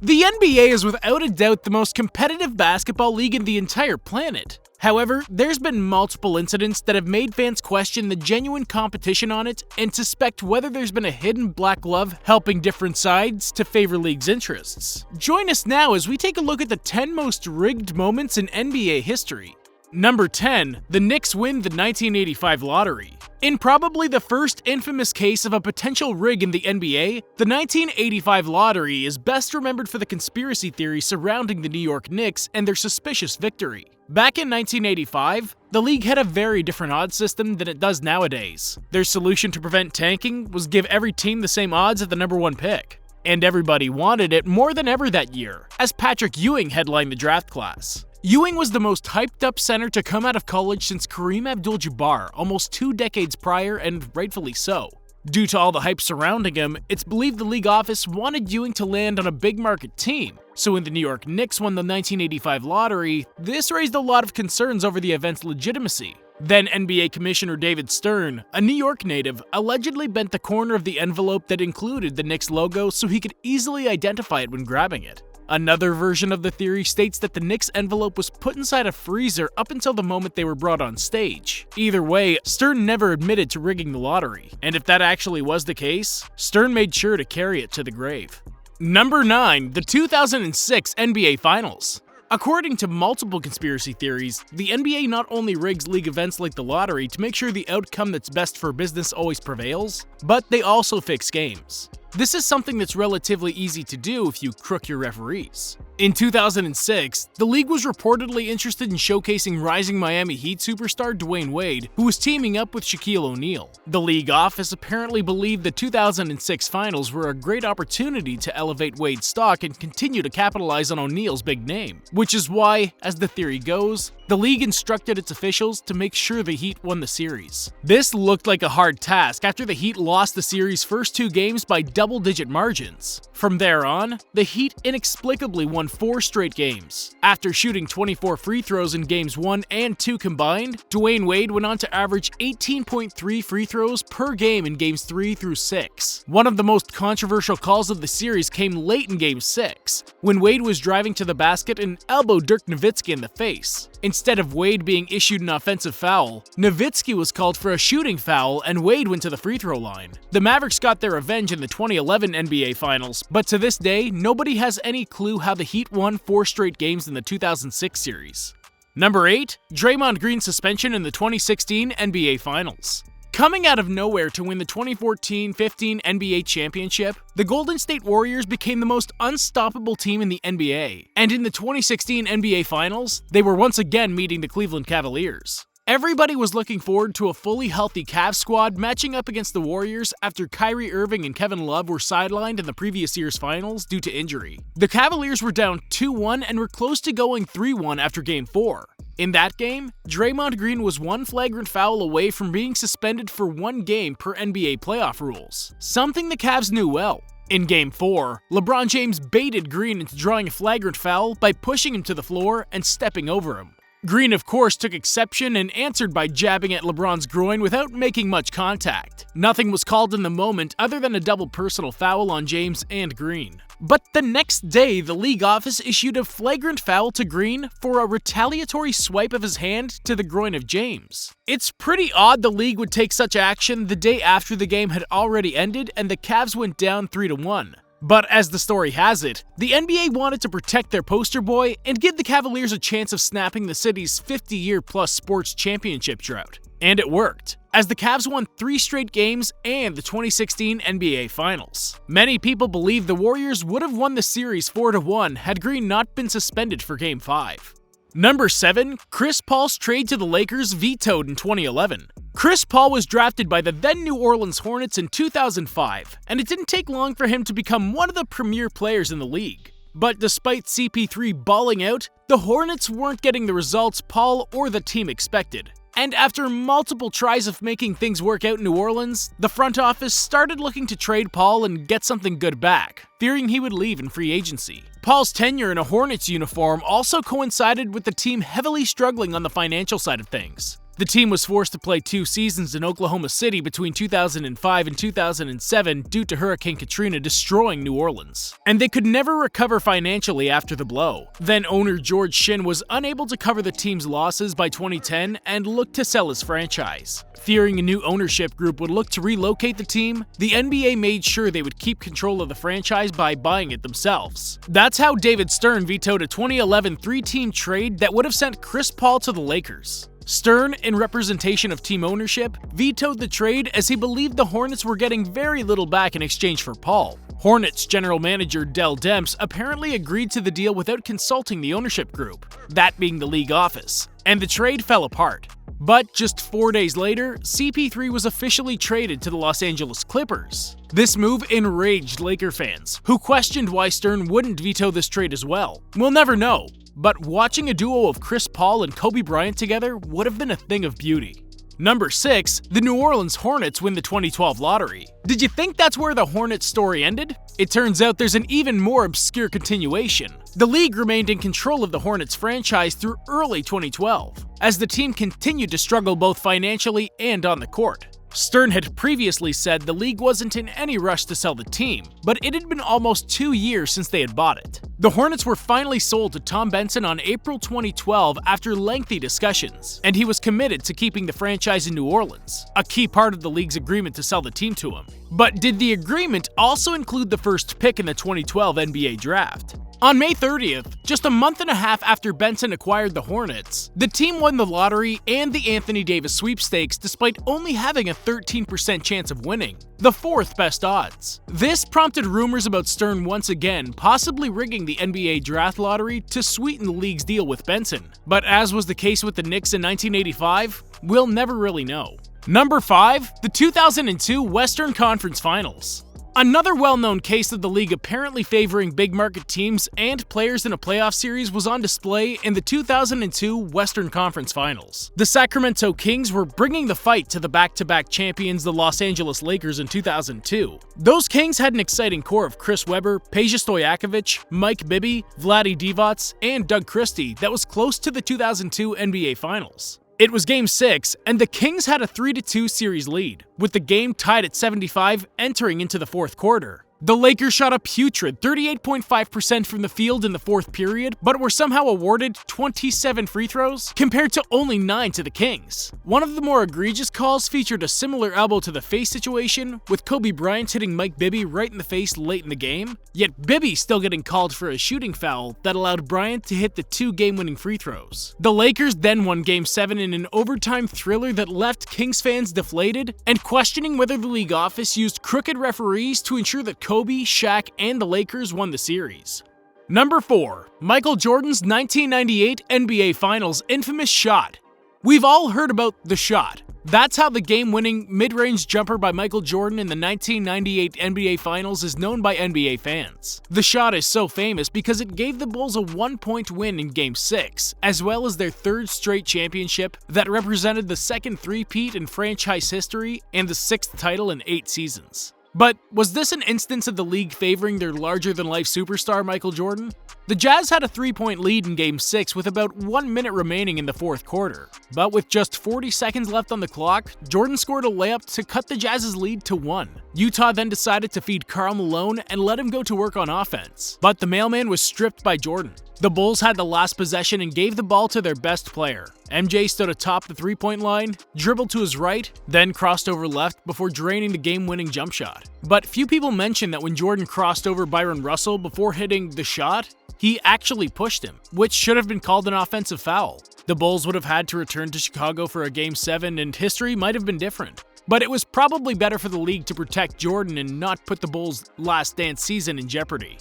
The NBA is without a doubt the most competitive basketball league in the entire planet. However, there's been multiple incidents that have made fans question the genuine competition on it and suspect whether there's been a hidden black glove helping different sides to favor league's interests. Join us now as we take a look at the 10 most rigged moments in NBA history. Number 10. The Knicks win the 1985 lottery. In probably the first infamous case of a potential rig in the NBA, the 1985 lottery is best remembered for the conspiracy theory surrounding the New York Knicks and their suspicious victory. Back in 1985, the league had a very different odds system than it does nowadays. Their solution to prevent tanking was give every team the same odds at the number 1 pick. And everybody wanted it more than ever that year, as Patrick Ewing headlined the draft class. Ewing was the most hyped-up center to come out of college since Kareem Abdul-Jabbar almost 2 decades prior, and rightfully so. Due to all the hype surrounding him, it's believed the league office wanted Ewing to land on a big-market team. So when the New York Knicks won the 1985 lottery, this raised a lot of concerns over the event's legitimacy. Then NBA Commissioner David Stern, a New York native, allegedly bent the corner of the envelope that included the Knicks logo so he could easily identify it when grabbing it. Another version of the theory states that the Knicks envelope was put inside a freezer up until the moment they were brought on stage. Either way, Stern never admitted to rigging the lottery, and if that actually was the case, Stern made sure to carry it to the grave. Number 9. The 2006 NBA Finals. According to multiple conspiracy theories, the NBA not only rigs league events like the lottery to make sure the outcome that's best for business always prevails, but they also fix games. This is something that's relatively easy to do if you crook your referees. In 2006, the league was reportedly interested in showcasing rising Miami Heat superstar Dwayne Wade, who was teaming up with Shaquille O'Neal. The league office apparently believed the 2006 finals were a great opportunity to elevate Wade's stock and continue to capitalize on O'Neal's big name, which is why, as the theory goes, the league instructed its officials to make sure the Heat won the series. This looked like a hard task after the Heat lost the series' first 2 games by double-digit margins. From there on, the Heat inexplicably won 4 straight games. After shooting 24 free throws in games 1 and 2 combined, Dwayne Wade went on to average 18.3 free throws per game in games 3 through 6. One of the most controversial calls of the series came late in game 6, when Wade was driving to the basket and elbowed Dirk Nowitzki in the face. Instead of Wade being issued an offensive foul, Nowitzki was called for a shooting foul and Wade went to the free throw line. The Mavericks got their revenge in the 2011 NBA Finals, but to this day, nobody has any clue how the Heat won 4 straight games in the 2006 series. Number 8. Draymond Green's suspension in the 2016 NBA Finals. Coming out of nowhere to win the 2014-15 NBA championship, the Golden State Warriors became the most unstoppable team in the NBA. And in the 2016 NBA Finals, they were once again meeting the Cleveland Cavaliers. Everybody was looking forward to a fully healthy Cavs squad matching up against the Warriors after Kyrie Irving and Kevin Love were sidelined in the previous year's finals due to injury. The Cavaliers were down 2-1 and were close to going 3-1 after Game 4. In that game, Draymond Green was 1 flagrant foul away from being suspended for 1 game per NBA playoff rules, something the Cavs knew well. In Game 4, LeBron James baited Green into drawing a flagrant foul by pushing him to the floor and stepping over him. Green, of course, took exception and answered by jabbing at LeBron's groin without making much contact. Nothing was called in the moment other than a double personal foul on James and Green. But the next day, the league office issued a flagrant foul to Green for a retaliatory swipe of his hand to the groin of James. It's pretty odd the league would take such action the day after the game had already ended and the Cavs went down 3-1. But as the story has it, the NBA wanted to protect their poster boy and give the Cavaliers a chance of snapping the city's 50-year-plus sports championship drought. And it worked, as the Cavs won 3 straight games and the 2016 NBA Finals. Many people believe the Warriors would have won the series 4-1 had Green not been suspended for Game 5. Number 7. Chris Paul's trade to the Lakers vetoed in 2011. Chris Paul was drafted by the then New Orleans Hornets in 2005, and it didn't take long for him to become one of the premier players in the league. But despite CP3 balling out, the Hornets weren't getting the results Paul or the team expected. And after multiple tries of making things work out in New Orleans, the front office started looking to trade Paul and get something good back, fearing he would leave in free agency. Paul's tenure in a Hornets uniform also coincided with the team heavily struggling on the financial side of things. The team was forced to play 2 seasons in Oklahoma City between 2005 and 2007 due to Hurricane Katrina destroying New Orleans, and they could never recover financially after the blow. Then owner George Shinn was unable to cover the team's losses by 2010 and looked to sell his franchise. Fearing a new ownership group would look to relocate the team, the NBA made sure they would keep control of the franchise by buying it themselves. That's how David Stern vetoed a 2011 3-team trade that would have sent Chris Paul to the Lakers. Stern, in representation of team ownership, vetoed the trade as he believed the Hornets were getting very little back in exchange for Paul. Hornets general manager Dell Demps apparently agreed to the deal without consulting the ownership group, that being the league office, and the trade fell apart. But just 4 days later, CP3 was officially traded to the Los Angeles Clippers. This move enraged Laker fans, who questioned why Stern wouldn't veto this trade as well. We'll never know, but watching a duo of Chris Paul and Kobe Bryant together would have been a thing of beauty. Number 6, the New Orleans Hornets win the 2012 lottery. Did you think that's where the Hornets story ended? It turns out there's an even more obscure continuation. The league remained in control of the Hornets franchise through early 2012, as the team continued to struggle both financially and on the court. Stern had previously said the league wasn't in any rush to sell the team, but it had been almost 2 years since they had bought it. The Hornets were finally sold to Tom Benson on April 2012 after lengthy discussions, and he was committed to keeping the franchise in New Orleans, a key part of the league's agreement to sell the team to him. But did the agreement also include the first pick in the 2012 NBA draft? On May 30th, just a month and a half after Benson acquired the Hornets, the team won the lottery and the Anthony Davis sweepstakes despite only having a 13% chance of winning, the 4th best odds. This prompted rumors about Stern once again possibly rigging the NBA draft lottery to sweeten the league's deal with Benson. But as was the case with the Knicks in 1985, we'll never really know. Number 5, the 2002 Western Conference Finals. Another well-known case of the league apparently favoring big-market teams and players in a playoff series was on display in the 2002 Western Conference Finals. The Sacramento Kings were bringing the fight to the back-to-back champions, the Los Angeles Lakers, in 2002. Those Kings had an exciting core of Chris Webber, Peja Stojakovic, Mike Bibby, Vlade Divac, and Doug Christie that was close to the 2002 NBA Finals. It was Game 6, and the Kings had a 3-2 series lead, with the game tied at 75 entering into the 4th quarter. The Lakers shot a putrid 38.5% from the field in the 4th period, but were somehow awarded 27 free throws, compared to only 9 to the Kings. One of the more egregious calls featured a similar elbow to the face situation, with Kobe Bryant hitting Mike Bibby right in the face late in the game, yet Bibby still getting called for a shooting foul that allowed Bryant to hit the 2 game-winning free throws. The Lakers then won Game 7 in an overtime thriller that left Kings fans deflated and questioning whether the league office used crooked referees to ensure that Kobe, Shaq, and the Lakers won the series. Number 4, Michael Jordan's 1998 NBA Finals infamous shot. We've all heard about the shot. That's how the game-winning mid-range jumper by Michael Jordan in the 1998 NBA Finals is known by NBA fans. The shot is so famous because it gave the Bulls a 1-point win in Game 6, as well as their 3rd straight championship that represented the 2nd three-peat in franchise history and the 6th title in 8 seasons. But was this an instance of the league favoring their larger-than-life superstar Michael Jordan? The Jazz had a 3-point lead in Game 6 with about 1 minute remaining in the 4th quarter. But with just 40 seconds left on the clock, Jordan scored a layup to cut the Jazz's lead to 1. Utah then decided to feed Karl Malone and let him go to work on offense. But the mailman was stripped by Jordan. The Bulls had the last possession and gave the ball to their best player. MJ stood atop the 3-point line, dribbled to his right, then crossed over left before draining the game-winning jump shot. But few people mention that when Jordan crossed over Byron Russell before hitting the shot, he actually pushed him, which should have been called an offensive foul. The Bulls would have had to return to Chicago for a Game 7 and history might have been different. But it was probably better for the league to protect Jordan and not put the Bulls' last dance season in jeopardy.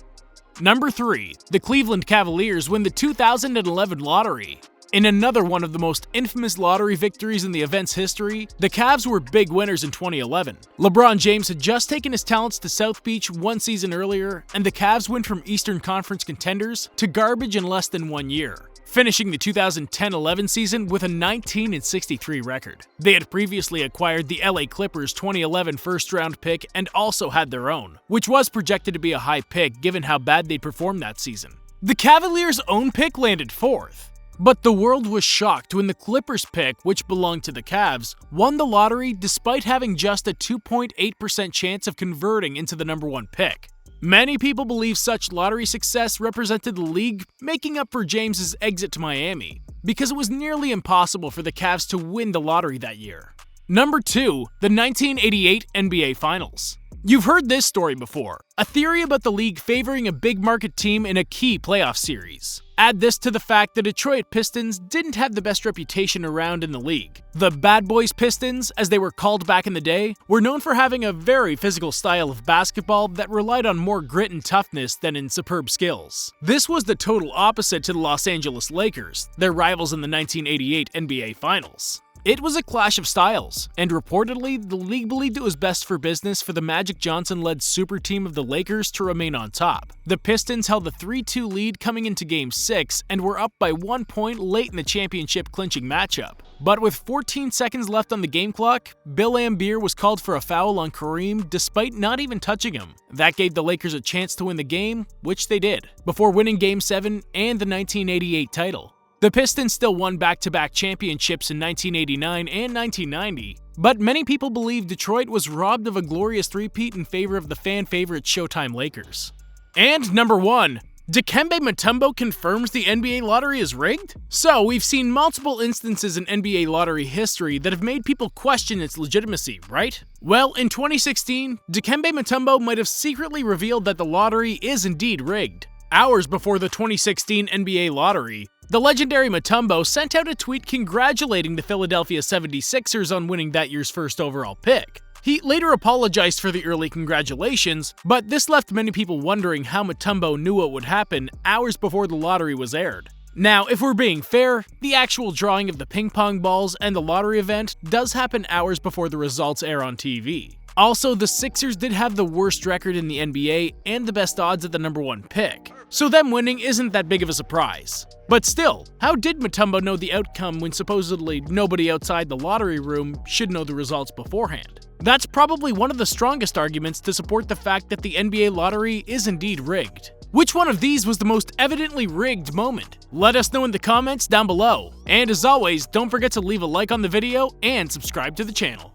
Number 3, the Cleveland Cavaliers win the 2011 lottery. In another one of the most infamous lottery victories in the event's history, the Cavs were big winners in 2011. LeBron James had just taken his talents to South Beach 1 season earlier, and the Cavs went from Eastern Conference contenders to garbage in less than 1 year, finishing the 2010-11 season with a 19-63 record. They had previously acquired the LA Clippers' 2011 first-round pick and also had their own, which was projected to be a high pick given how bad they'd performed that season. The Cavaliers' own pick landed 4th. But the world was shocked when the Clippers pick, which belonged to the Cavs, won the lottery despite having just a 2.8% chance of converting into the number 1 pick. Many people believe such lottery success represented the league making up for James's exit to Miami, because it was nearly impossible for the Cavs to win the lottery that year. Number 2, the 1988 NBA Finals. You've heard this story before, a theory about the league favoring a big market team in a key playoff series. Add this to the fact the Detroit Pistons didn't have the best reputation around in the league. The Bad Boys Pistons, as they were called back in the day, were known for having a very physical style of basketball that relied on more grit and toughness than in superb skills. This was the total opposite to the Los Angeles Lakers, their rivals in the 1988 NBA Finals. It was a clash of styles, and reportedly, the league believed it was best for business for the Magic Johnson-led super team of the Lakers to remain on top. The Pistons held a 3-2 lead coming into Game 6 and were up by 1 point late in the championship-clinching matchup. But with 14 seconds left on the game clock, Bill Laimbeer was called for a foul on Kareem despite not even touching him. That gave the Lakers a chance to win the game, which they did, before winning Game 7 and the 1988 title. The Pistons still won back-to-back championships in 1989 and 1990, but many people believe Detroit was robbed of a glorious three-peat in favor of the fan-favorite Showtime Lakers. And number 1, Dikembe Mutombo confirms the NBA lottery is rigged? So, we've seen multiple instances in NBA lottery history that have made people question its legitimacy, right? Well, in 2016, Dikembe Mutombo might have secretly revealed that the lottery is indeed rigged. Hours before the 2016 NBA lottery, the legendary Mutombo sent out a tweet congratulating the Philadelphia 76ers on winning that year's first overall pick. He later apologized for the early congratulations, but this left many people wondering how Mutombo knew what would happen hours before the lottery was aired. Now, if we're being fair, the actual drawing of the ping pong balls and the lottery event does happen hours before the results air on TV. Also, the Sixers did have the worst record in the NBA and the best odds at the number 1 pick, so them winning isn't that big of a surprise. But still, how did Mutombo know the outcome when supposedly nobody outside the lottery room should know the results beforehand? That's probably one of the strongest arguments to support the fact that the NBA lottery is indeed rigged. Which one of these was the most evidently rigged moment? Let us know in the comments down below. And as always, don't forget to leave a like on the video and subscribe to the channel.